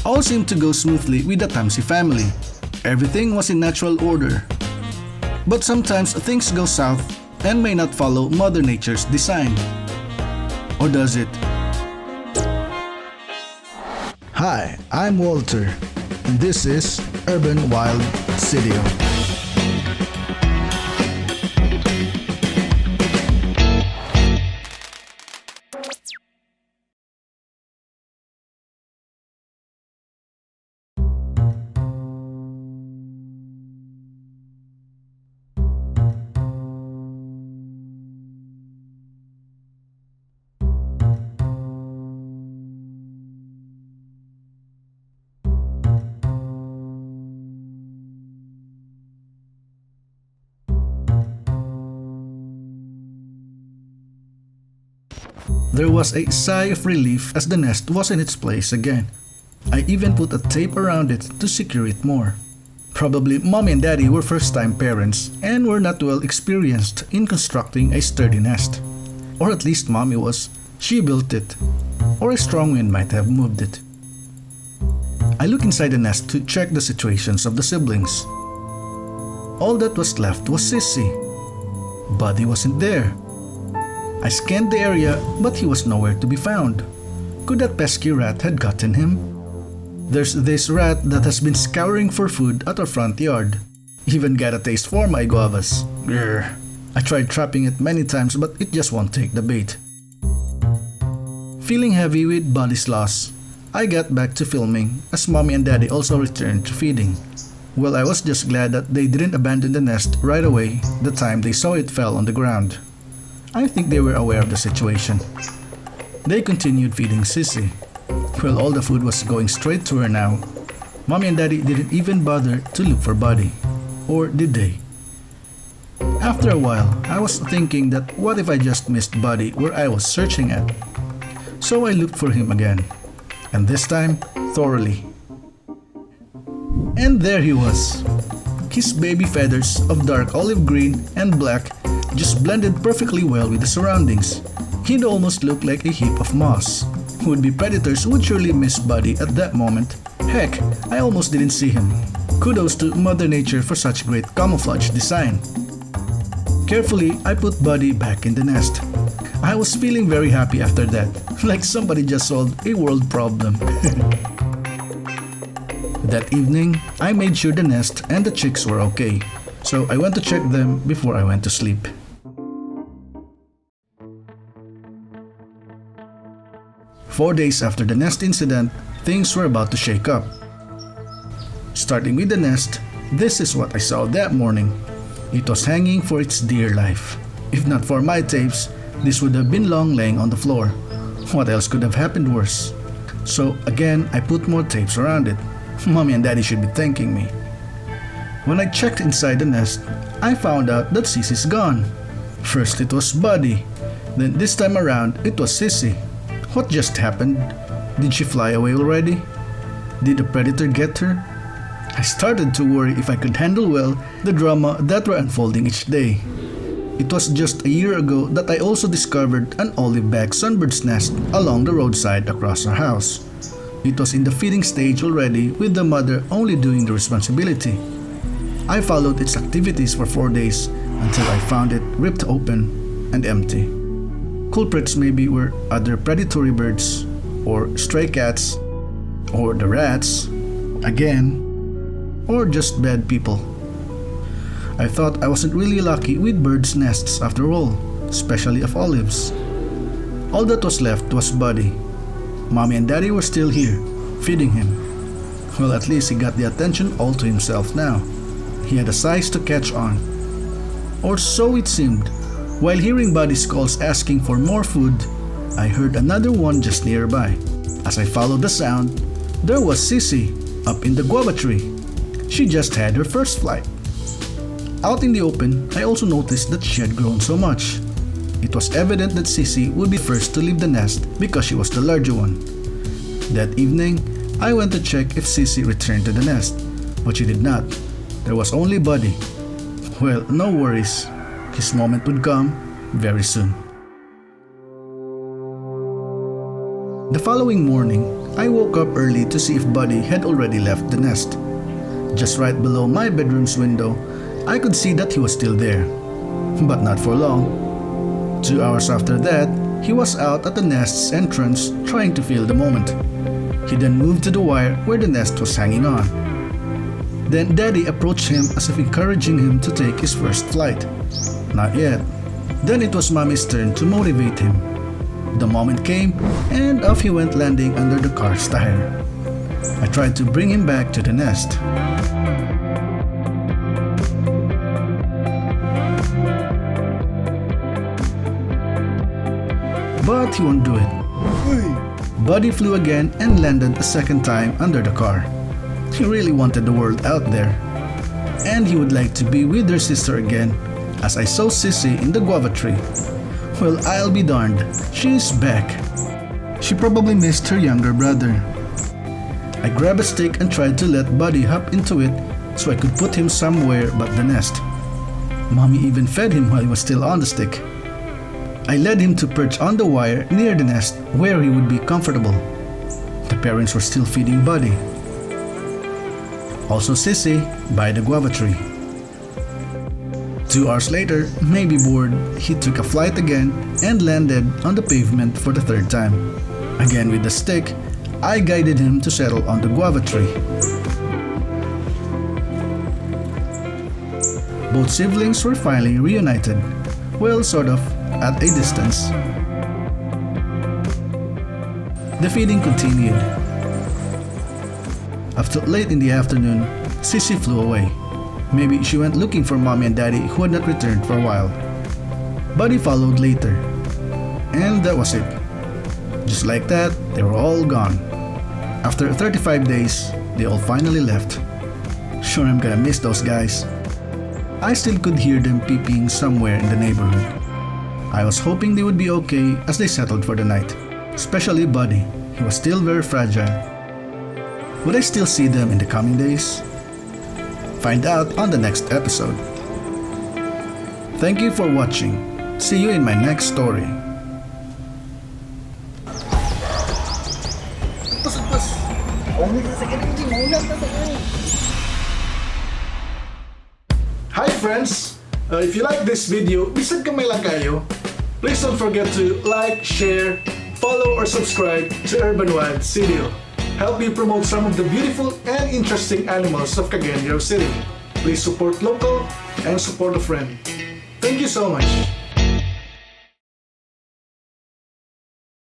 All seemed to go smoothly with the Tamsi family. Everything was in natural order. But sometimes things go south and may not follow Mother Nature's design. Or does it? Hi, I'm Walter, and this is Urban Wild City. There was a sigh of relief as the nest was in its place again. I even put a tape around it to secure it more. Probably Mommy and Daddy were first-time parents and were not well experienced in constructing a sturdy nest. Or at least Mommy was. She built it. Or a strong wind might have moved it. I looked inside the nest to check the situations of the siblings. All that was left was Sissy. Buddy wasn't there. I scanned the area, but he was nowhere to be found. Could that pesky rat had gotten him? There's this rat that has been scouring for food at our front yard. Even got a taste for my guavas. Grr. I tried trapping it many times, but it just won't take the bait. Feeling heavy with Buddy's loss, I got back to filming as Mommy and Daddy also returned to feeding. Well, I was just glad that they didn't abandon the nest right away the time they saw it fell on the ground. I think they were aware of the situation. They continued feeding Sissy. Well, all the food was going straight to her now. Mommy and Daddy didn't even bother to look for Buddy. Or did they? After a while, I was thinking that what if I just missed Buddy where I was searching at? So I looked for him again. And this time, thoroughly. And there he was. His baby feathers of dark olive green and black just blended perfectly well with the surroundings. He'd almost look like a heap of moss. Would-be predators would surely miss Buddy at that moment. Heck, I almost didn't see him. Kudos to Mother Nature for such great camouflage design. Carefully, I put Buddy back in the nest. I was feeling very happy after that, like somebody just solved a world problem. That evening, I made sure the nest and the chicks were okay, so I went to check them before I went to sleep. Four days after the nest incident, things were about to shake up. Starting with the nest, this is what I saw that morning. It was hanging for its dear life. If not for my tapes, this would have been long laying on the floor. What else could have happened worse? So again, I put more tapes around it. Mommy and Daddy should be thanking me. When I checked inside the nest, I found out that Sissy's gone. First it was Buddy, then this time around it was Sissy. What just happened? Did she fly away already? Did a predator get her? I started to worry if I could handle well the drama that were unfolding each day. It was just a year ago that I also discovered an olive-backed sunbird's nest along the roadside across our house. It was in the feeding stage already, with the mother only doing the responsibility. I followed its activities for 4 days until I found it ripped open and empty. Culprits maybe were other predatory birds, or stray cats, or the rats, again, or just bad people. I thought I wasn't really lucky with birds' nests after all, especially of olives. All that was left was Buddy. Mommy and Daddy were still here, feeding him. Well, at least he got the attention all to himself now. He had a size to catch on. Or so it seemed. While hearing Buddy's calls asking for more food, I heard another one just nearby. As I followed the sound, there was Sissy, up in the guava tree. She just had her first flight. Out in the open, I also noticed that she had grown so much. It was evident that Sissy would be first to leave the nest because she was the larger one. That evening, I went to check if Sissy returned to the nest, but she did not. There was only Buddy. Well, no worries. His moment would come very soon. The following morning, I woke up early to see if Buddy had already left the nest. Just right below my bedroom's window, I could see that he was still there. But not for long. 2 hours after that, he was out at the nest's entrance trying to feel the moment. He then moved to the wire where the nest was hanging on. Then Daddy approached him as if encouraging him to take his first flight. Not yet. Then it was Mommy's turn to motivate him. The moment came and off he went, landing under the car's tire. I tried to bring him back to the nest. But he won't do it. Buddy flew again and landed a second time under the car. He really wanted the world out there. And he would like to be with their sister again, as I saw Sissy in the guava tree. Well, I'll be darned, she's back. She probably missed her younger brother. I grabbed a stick and tried to let Buddy hop into it so I could put him somewhere but the nest. Mommy even fed him while he was still on the stick. I led him to perch on the wire near the nest where he would be comfortable. The parents were still feeding Buddy. Also Sissy by the guava tree. 2 hours later, maybe bored, he took a flight again and landed on the pavement for the third time. Again with the stick, I guided him to settle on the guava tree. Both siblings were finally reunited, well, sort of, at a distance. The feeding continued. After late in the afternoon, Sissy flew away. Maybe she went looking for Mommy and Daddy who had not returned for a while. Buddy followed later. And that was it. Just like that, they were all gone. After 35 days, they all finally left. Sure, I'm gonna miss those guys. I still could hear them peeping somewhere in the neighborhood. I was hoping they would be okay as they settled for the night. Especially Buddy, he was still very fragile. Would I still see them in the coming days? Find out on the next episode. Thank you for watching. See you in my next story. Hi friends! If you like this video, bisag kamay lang kayo. Please don't forget to like, share, follow or subscribe to Urban Wild Studio. Help me promote some of the beautiful and interesting animals of Cagayan de Oro City. Please support local and support a friend. Thank you so much.